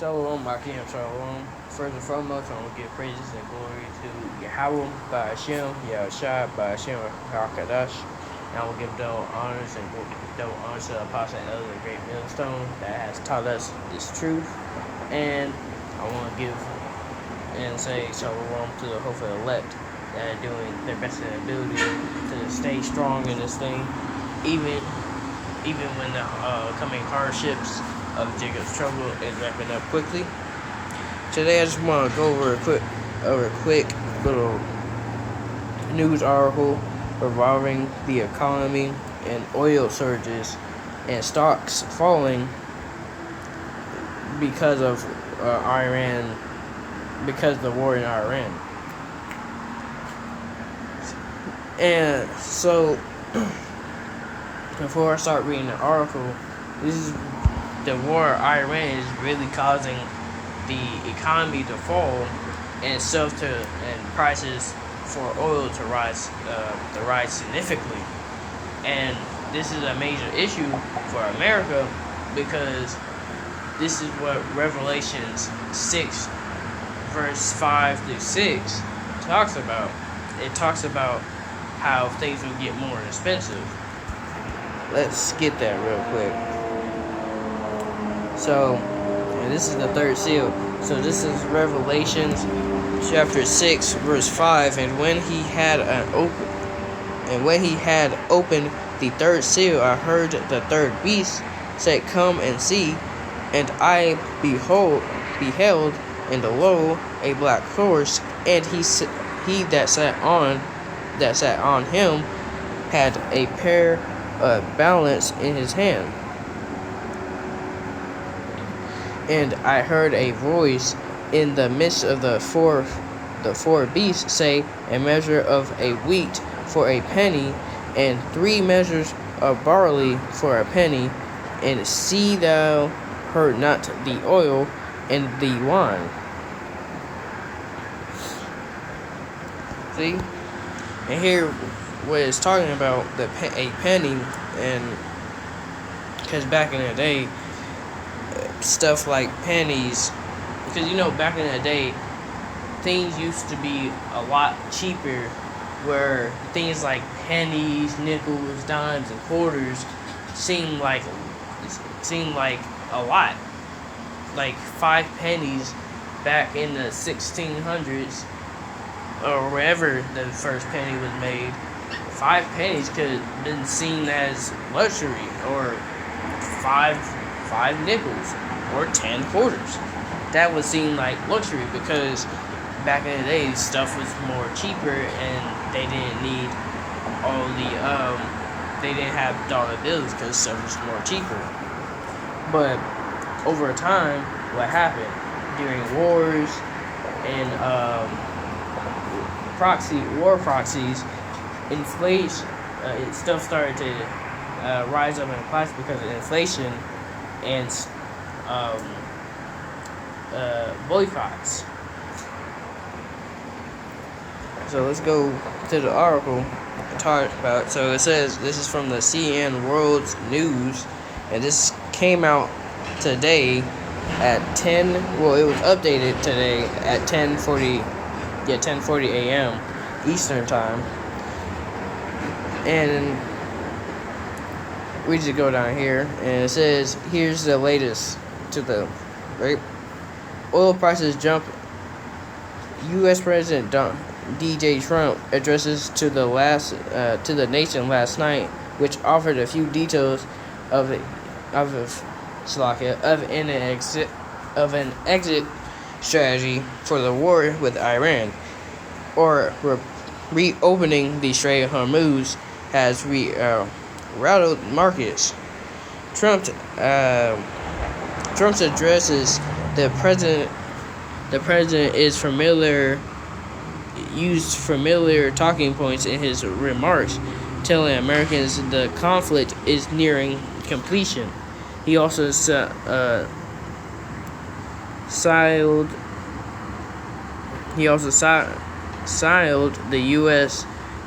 Shalom, Akim, Shalom. First and foremost, I want to give praises and glory to Yahweh, by Hashem, Yahushua, by Hashem, HaKadosh. And I will give double honors and double honors to the Apostle and Elder, the great millstone that has taught us this truth. And I want to give and say Shalom to the hopeful elect that are doing their best in their ability to stay strong in this thing, even when the coming hardships of Jacob's trouble is wrapping up quickly. Today I just want to go over a quick little news article revolving the economy and oil surges and stocks falling because of Iran, because of the war in Iran. And so, before I start reading the article, the war in Iran is really causing the economy to fall and prices for oil to rise significantly. And this is a major issue for America because this is what Revelations 6 verse 5 through 6 talks about. It talks about how things will get more expensive. Let's get that real quick. So, and this is the third seal. So this is Revelations chapter 6 verse 5. And when he had opened the third seal, I heard the third beast say, "Come and see." And I beheld, and lo, a black horse, and he that sat on him had a pair of balance in his hand. And I heard a voice in the midst of the four beasts say, "A measure of a wheat for a penny, and 3 measures of barley for a penny, and see thou hurt not the oil and the wine." See? And here, what it's talking about, a penny, and because back in the day, stuff like pennies, because back in the day, things used to be a lot cheaper, where things like pennies, nickels, dimes, and quarters seemed like a lot. Like 5 pennies back in the 1600s, or wherever the first penny was made, 5 pennies could have been seen as luxury, or five nickels, or 10 quarters. That would seem like luxury because back in the day, stuff was more cheaper, and they didn't need they didn't have dollar bills because stuff was more cheaper. But over time, what happened during wars and war proxies, inflation, stuff started to rise up in price because of inflation and boycotts. So let's go to the article and talk about it. So it says, this is from the CNN World News, and this came out today at 10, well, it was updated today at 10:40 a.m. Eastern Time. And we just go down here, and it says, here's the latest to the, right? Oil prices jump. U.S. President DJ Trump addresses to the nation last night, which offered a few details of an exit strategy for the war with Iran, or reopening the Strait of Hormuz has rattled markets. Trump's addresses, the president used familiar talking points in his remarks, telling Americans the conflict is nearing completion. He also signaled the U.S.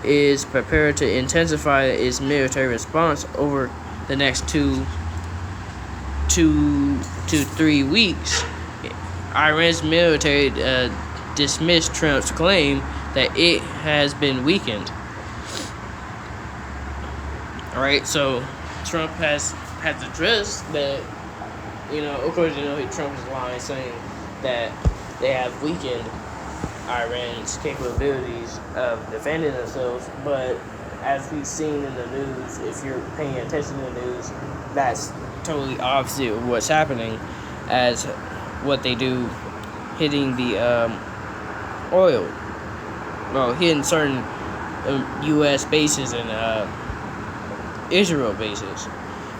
is prepared to intensify its military response over the next 2 to 3 weeks Iran's military dismissed Trump's claim that it has been weakened. Alright, so Trump has addressed that, of course, Trump is lying, saying that they have weakened Iran's capabilities of defending themselves, but as we've seen in the news, if you're paying attention to the news, that's totally opposite of what's happening, as what they do hitting the oil, hitting certain U.S. bases and Israel bases,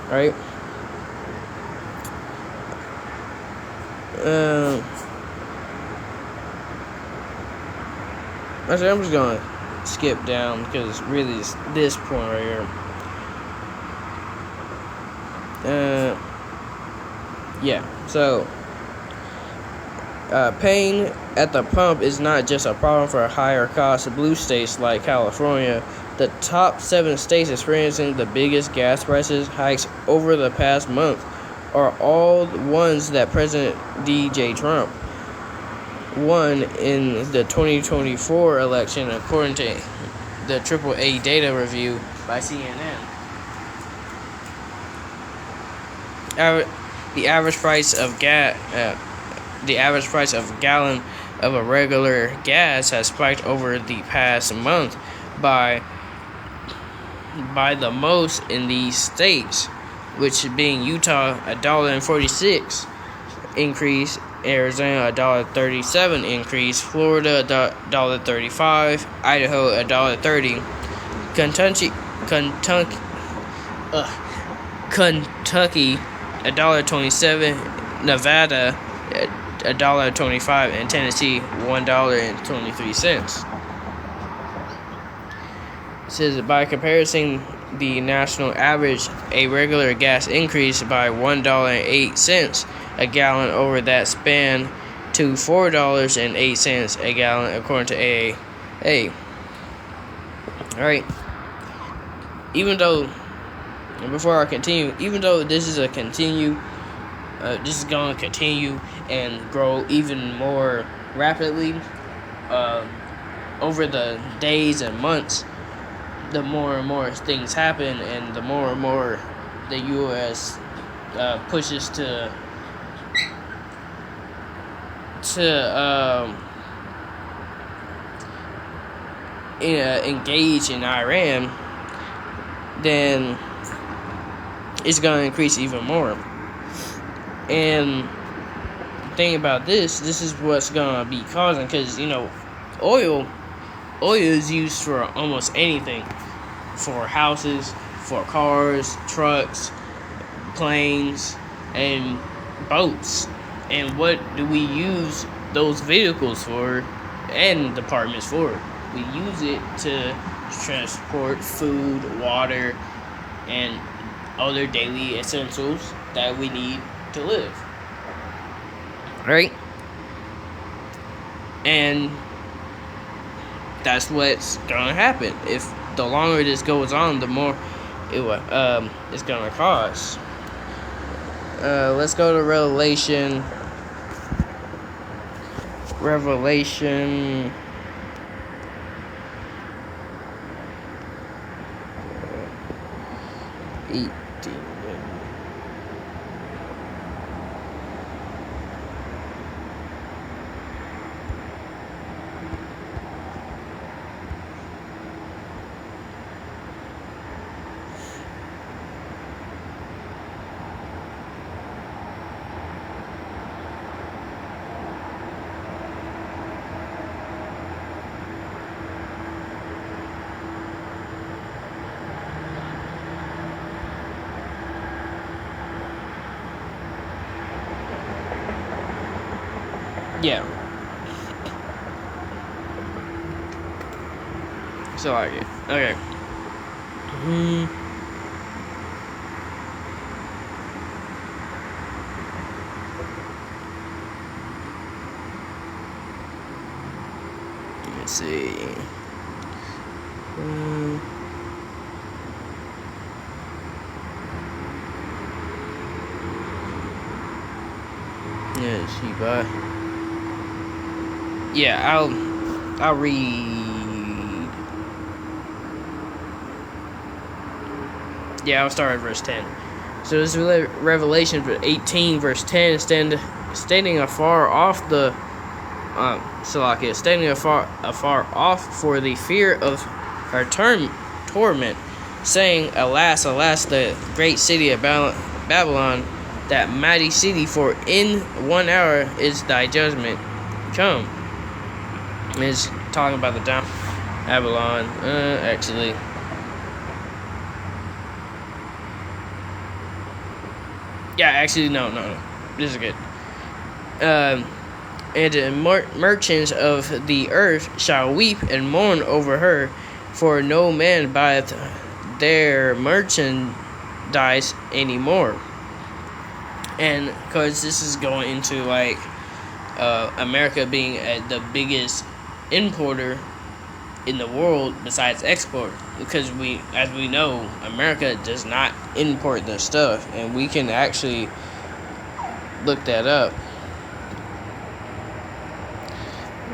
right? Actually, I'm just gonna skip down because really it's this point right here. Yeah. So, paying at the pump is not just a problem for higher cost blue states like California. The top 7 states experiencing the biggest gas prices hikes over the past month are all the ones that President D.J. Trump won in the 2024 election, according to the AAA data review by CNN. The average price of a gallon of a regular gas has spiked over the past month by the most in these states, which being Utah $1.46 increase, Arizona $1.37 increase, Florida $1.35, Idaho $1.30, Kentucky $1.27, Nevada $1.25, and Tennessee $1.23. It says by comparison, the national average, a regular gas increased by $1.08 a gallon over that span to $4.08 a gallon, according to AAA. Alright. Before I continue, even though this is this is going to continue and grow even more rapidly over the days and months, the more and more things happen, and the more and more the U.S. pushes to engage in Iran, then it's going to increase even more. And the thing about this is what's going to be causing, because oil is used for almost anything, for houses, for cars, trucks, planes, and boats. And what do we use those vehicles for and departments for? We use it to transport food, water, and other daily essentials that we need to live. Right? And that's what's gonna happen. If the longer this goes on, the more it's gonna cost. Let's go to Revelation 18. Yeah. So I get okay. Let's see. Yeah, see, bye. Yeah, I'll read. Yeah, I'll start at verse 10. So this is Revelation 18, verse 10, stating afar off the Salakia, standing afar off for the fear of her torment, saying, Alas, alas, the great city of Babylon, that mighty city, for in 1 hour is thy judgment come. And it's talking about the down Babylon, actually. Yeah, actually, no. This is good. And the merchants of the earth shall weep and mourn over her, for no man buyeth their merchandise anymore. And because this is going into like America being the biggest importer in the world besides export, because as we know, America does not import their stuff, and we can actually look that up.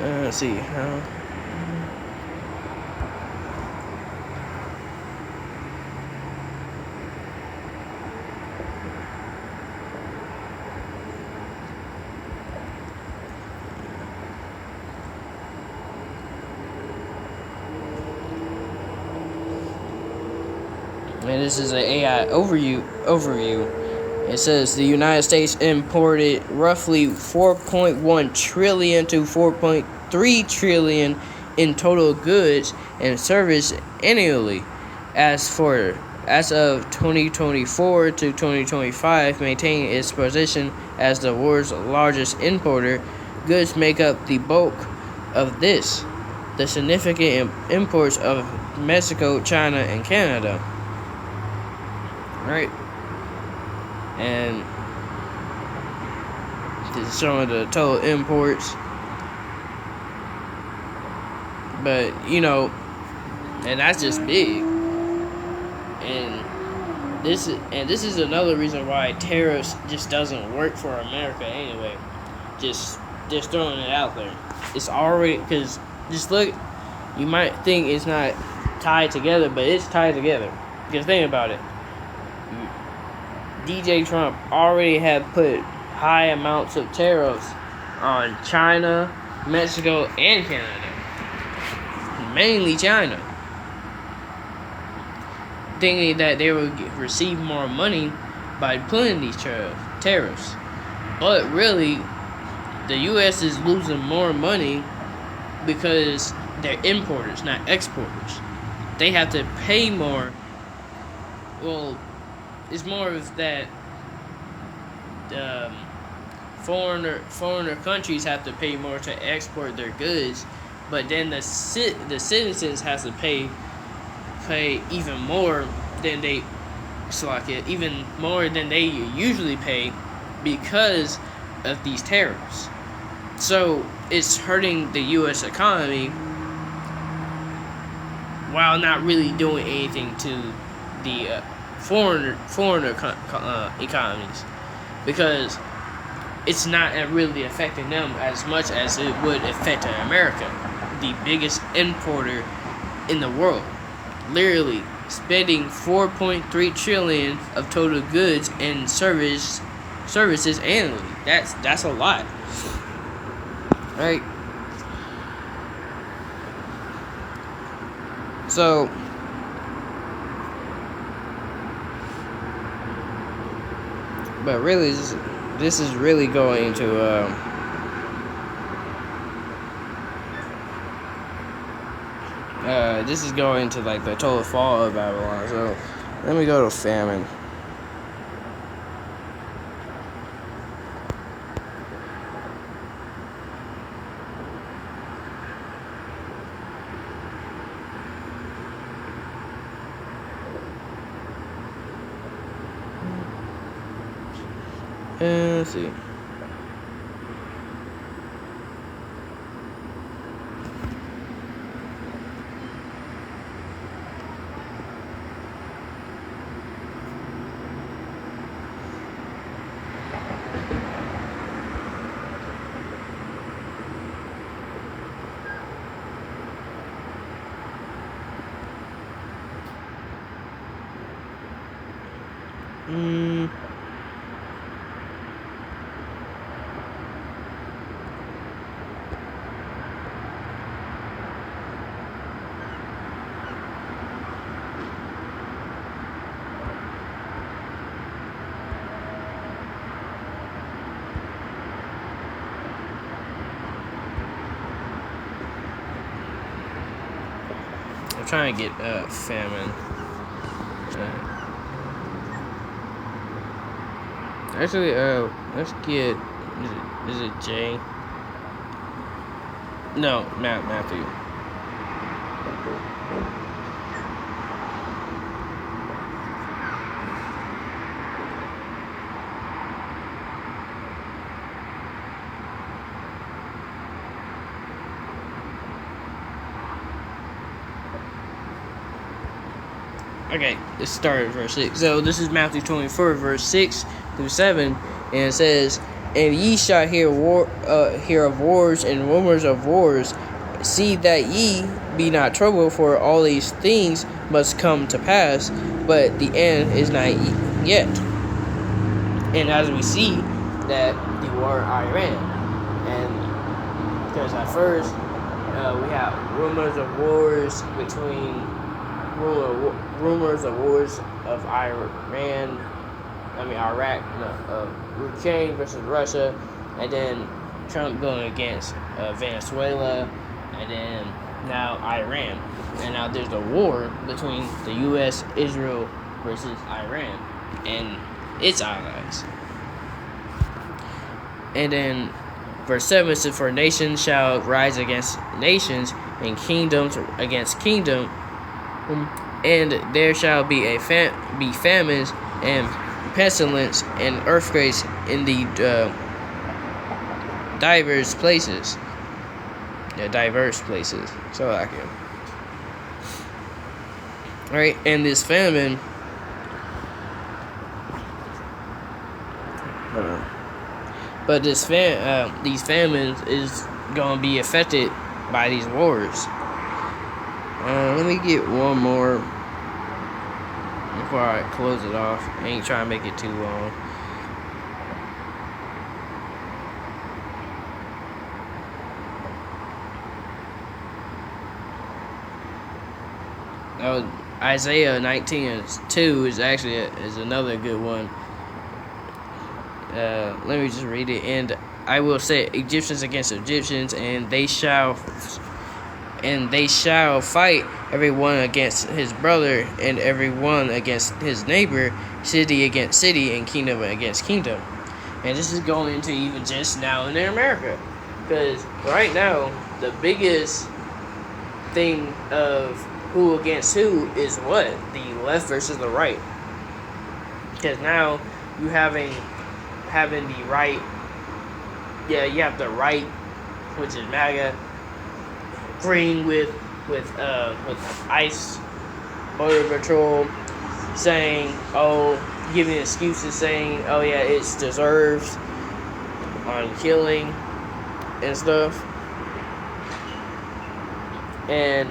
Let's see how. And this is an AI overview. It says the United States imported roughly 4.1 trillion to 4.3 trillion in total goods and service annually. As of 2024 to 2025, maintaining its position as the world's largest importer, goods make up the bulk of this. The significant imports of Mexico, China, and Canada. Right, and this is showing the total imports, but and that's just big. And this is another reason why tariffs just doesn't work for America anyway. Just throwing it out there. It's already, because just look, you might think it's not tied together, but it's tied together. Because think about it. DJ Trump already had put high amounts of tariffs on China, Mexico, and Canada. Mainly China. Thinking that they would receive more money by putting these tariffs. But really, the U.S. is losing more money because they're importers, not exporters. They have to pay more. Well, it's more of that foreigner countries have to pay more to export their goods, but then the citizens have to pay even more than they usually pay because of these tariffs. So it's hurting the U.S. economy while not really doing anything to the foreigner economies, because it's not really affecting them as much as it would affect America, the biggest importer in the world, literally spending 4.3 trillion of total goods and services annually. That's a lot, right? So but really, this is really going to this is going to like the total fall of Babylon. So let me go to famine. Let's see. I'm trying to get famine. Actually, let's get. Is it J? No, Matthew. Okay, let's start at verse 6. So this is Matthew 24, verse 6 through 7, and it says, "And ye shall hear of wars and rumors of wars. See that ye be not troubled, for all these things must come to pass, but the end is not yet." And as we see that the war Iran, and because at first we have rumors of wars between. Rumors of wars of Iran, Iraq, Ukraine versus Russia, and then Trump going against Venezuela, and then now Iran. And now there's a war between the U.S., Israel versus Iran and its allies. And then verse 7 says, "For nations shall rise against nations, and kingdoms against kingdom. And there shall be famines and pestilence and earthquakes in the diverse places." So like it. Right, and this famine. But these famines is gonna be affected by these wars. Let me get one more before I close it off. I ain't trying to make it too long. Isaiah 19:2 is actually is another good one. Let me just read it. "And I will set Egyptians against Egyptians, and they shall fight every one against his brother, and every one against his neighbor, city against city, and kingdom against kingdom." And this is going into even just now in America, because right now the biggest thing of who against who is what? The left versus the right. Because now you having the right. Yeah, you have the right, which is MAGA, agreeing with ICE, Border Patrol, saying, giving excuses, saying, "Oh yeah, it's deserved," on killing and stuff, and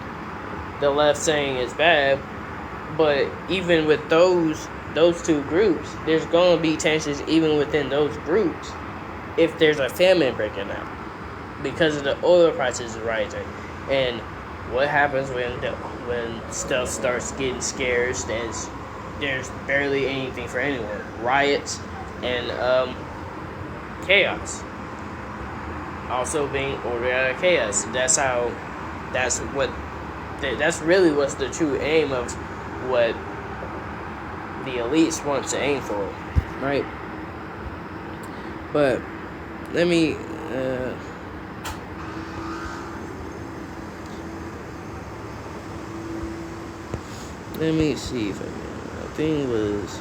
the left saying it's bad. But even with those two groups, there's gonna be tensions even within those groups if there's a famine breaking out because of the oil prices rising. And what happens when stuff starts getting scarce and there's barely anything for anyone? Riots and chaos. Also being ordered out of chaos. That's really what's the true aim of what the elites want to aim for, right? But let me see if I think was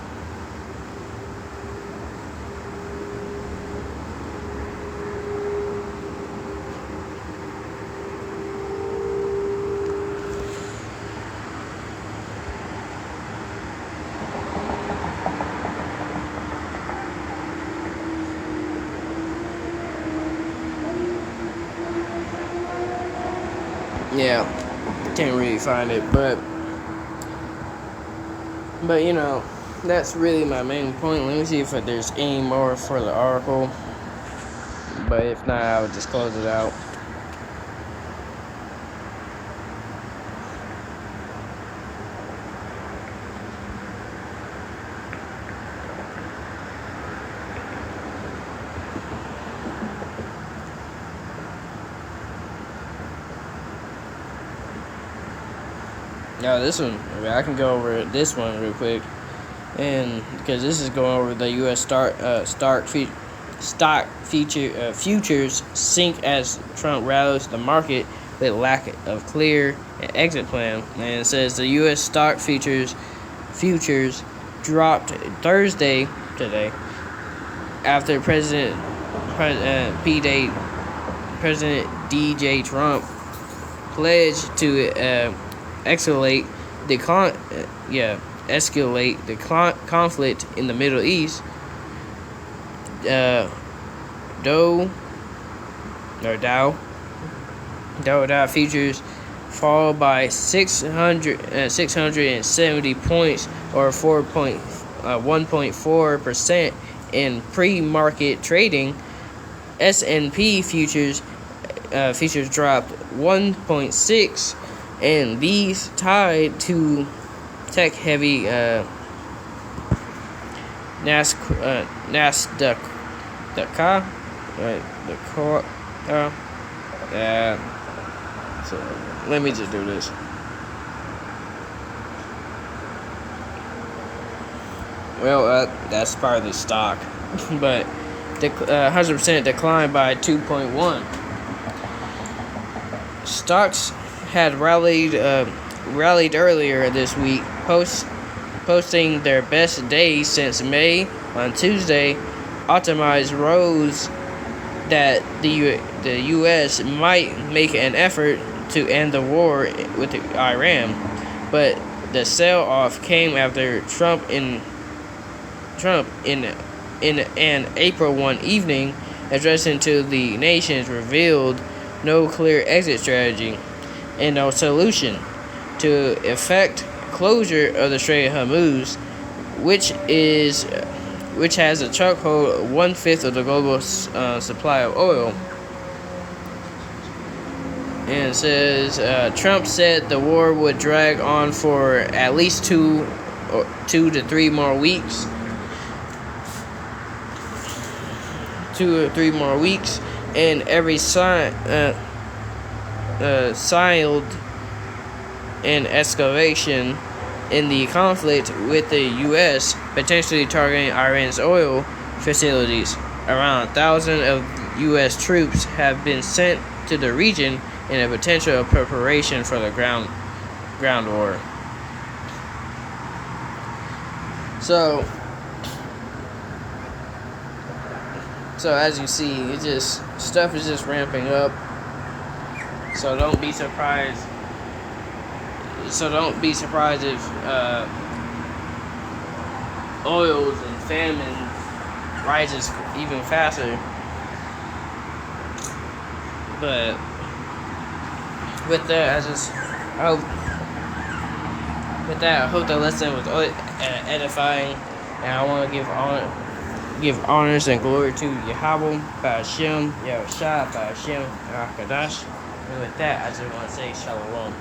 can't really find it, but that's really my main point. Let me see if there's any more for the article. But if not, I'll just close it out. Now this one, I can go over this one real quick, and because this is going over the U.S. stock futures sink as Trump rattles the market with lack of clear exit plan. And it says the U.S. stock futures dropped Thursday today after President DJ Trump pledged to escalate the conflict in the Middle East. Dow futures fall by 670 points, or 1.4% in pre-market trading. S&P futures dropped 1.6%, and these tied to tech-heavy Nasdaq. So let me just do this. Well, that's part of the stock, but 100% declined by 2.1. Stocks had rallied earlier this week, posting their best day since May. On Tuesday, optimized rose that the U.S. might make an effort to end the war with Iran, but the sell-off came after Trump in an April 1 evening addressing to the nations revealed no clear exit strategy and no solution to effect closure of the Strait of Hormuz, which has a chokehold 1/5 of the global supply of oil. And it says Trump said the war would drag on for at least 2 to 3 more weeks. 2 or 3 more weeks, and every signed an escalation in the conflict with the U.S. potentially targeting Iran's oil facilities. Around 1,000 of U.S. troops have been sent to the region in a potential preparation for the ground war. So as you see, stuff is just ramping up. So don't be surprised. If oils and famine rises even faster. But with that, I hope the lesson was edifying, and I want to give honors and glory to Yahweh, Ba'ashem, Yahushua, Ba'ashem, Rakadash. And with that, I just want to say Shalom.